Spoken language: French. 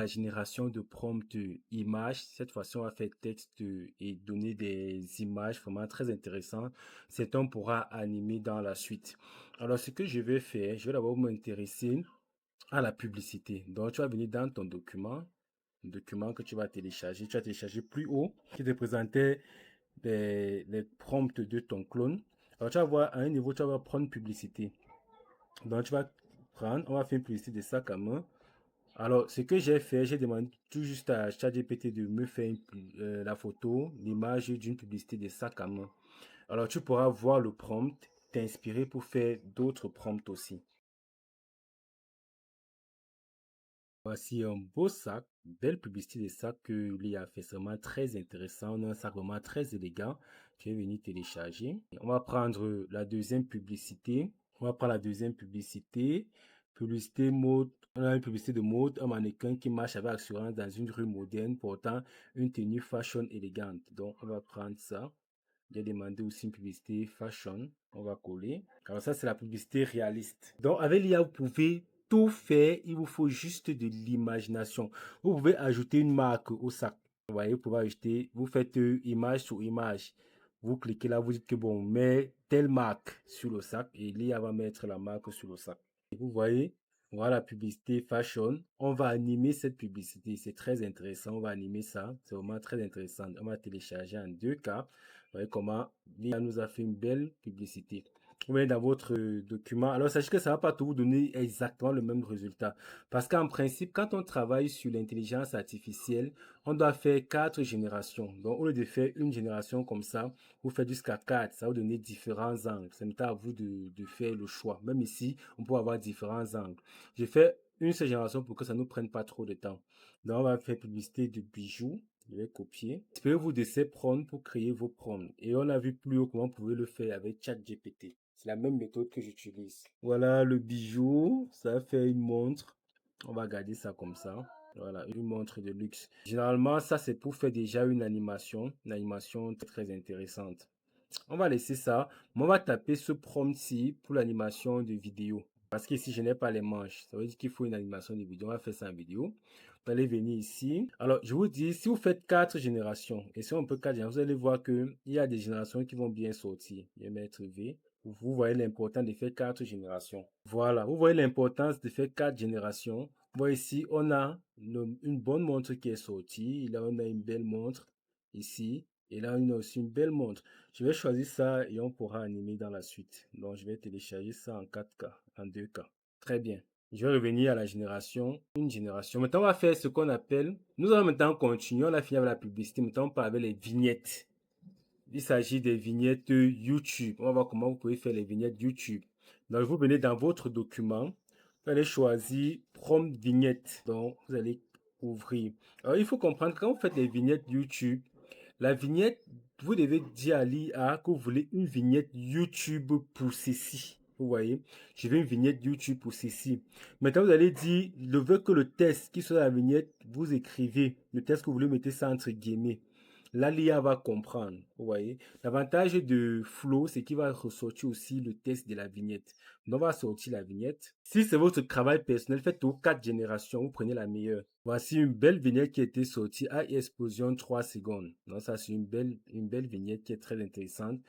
La génération de prompt images. Cette fois-ci, on va faire texte et donner des images vraiment très intéressantes. C'est on pourra animer dans la suite. Alors, ce que je vais faire, je vais d'abord m'intéresser à la publicité. Donc, tu vas venir dans ton document, le document que tu vas télécharger. Tu vas télécharger plus haut, qui te présentait les prompts de ton clone. Alors, tu vas voir à un niveau, tu vas prendre publicité. Donc, tu vas prendre, on va faire une publicité de sac à main. Alors, ce que j'ai fait, j'ai demandé tout juste à ChatGPT de me faire la photo, l'image d'une publicité de sac à main. Alors, tu pourras voir le prompt, t'inspirer pour faire d'autres prompts aussi. Voici un beau sac, belle publicité de sac que lui a fait, c'est vraiment très intéressant. On a un sac vraiment très élégant. Je vais venir télécharger. On va prendre la deuxième publicité. On va prendre la deuxième publicité. Publicité mode. On a une publicité de mode, un mannequin qui marche avec assurance dans une rue moderne portant une tenue fashion élégante. Donc, on va prendre ça. J'ai demandé aussi une publicité fashion. On va coller. Alors ça, c'est la publicité réaliste. Donc avec l'IA, vous pouvez tout faire. Il vous faut juste de l'imagination. Vous pouvez ajouter une marque au sac. Vous voyez, vous pouvez ajouter, vous faites image sur image. Vous cliquez là, vous dites que bon, mais telle marque sur le sac et l'IA va mettre la marque sur le sac. Et vous voyez, voilà la publicité fashion. On va animer cette publicité. C'est très intéressant. On va animer ça. C'est vraiment très intéressant. On va télécharger en 2K. Vous voyez comment l'IA nous a fait une belle publicité. Vous voyez dans votre document. Alors, sachez que ça ne va pas tout vous donner exactement le même résultat. Parce qu'en principe, quand on travaille sur l'intelligence artificielle, on doit faire 4 générations. Donc, au lieu de faire une génération comme ça, vous faites jusqu'à 4. Ça va vous donner différents angles. C'est maintenant à vous de faire le choix. Même ici, on peut avoir différents angles. J'ai fait une seule génération pour que ça ne nous prenne pas trop de temps. Donc, on va faire publicité de bijoux. Je vais copier. Inspirez-vous de ces prompts pour créer vos prompts. Et on a vu plus haut comment vous pouvez le faire avec ChatGPT. C'est la même méthode que j'utilise. Voilà le bijou. Ça fait une montre. On va garder ça comme ça. Voilà, une montre de luxe. Généralement, ça c'est pour faire déjà une animation très intéressante. On va laisser ça. Mais on va taper ce prompt-ci pour l'animation de vidéo. Parce qu'ici, je n'ai pas les manches. Ça veut dire qu'il faut une animation de vidéo. On va faire ça en vidéo. Vous allez venir ici. Alors, je vous dis, si vous faites 4 générations, et si on peut 4 générations, vous allez voir qu'il y a des générations qui vont bien sortir. Je vais mettre V. Vous voyez l'importance de faire 4 générations. Voilà, vous voyez l'importance de faire 4 générations. Vous voyez ici, on a une bonne montre qui est sortie. Là, on a une belle montre ici. Et là, on a aussi une belle montre. Je vais choisir ça et on pourra animer dans la suite. Donc, je vais télécharger ça en 4K, en 2K. Très bien. Je vais revenir à la génération, une génération. Maintenant, on va faire ce qu'on appelle, nous allons maintenant continuer, on a fini avec la publicité, maintenant on parle avec les vignettes. Il s'agit des vignettes YouTube. On va voir comment vous pouvez faire les vignettes YouTube. Donc, vous venez dans votre document, vous allez choisir Prompt Vignette. Donc, vous allez ouvrir. Alors, il faut comprendre que quand vous faites les vignettes YouTube, la vignette, vous devez dire à l'IA que vous voulez une vignette YouTube pour ceci. Vous voyez, je veux une vignette YouTube pour ceci. Maintenant, vous allez dire, je veux que le texte qui soit dans la vignette, vous écrivez le texte que vous voulez, mettez ça entre guillemets. Là, l'IA va comprendre. Vous voyez, l'avantage de Flow, c'est qu'il va ressortir aussi le texte de la vignette. Donc, on va sortir la vignette. Si c'est votre travail personnel, faites aux 4 générations, vous prenez la meilleure. Voici une belle vignette qui a été sortie à explosion 3 secondes. Donc, ça, c'est une belle vignette qui est très intéressante.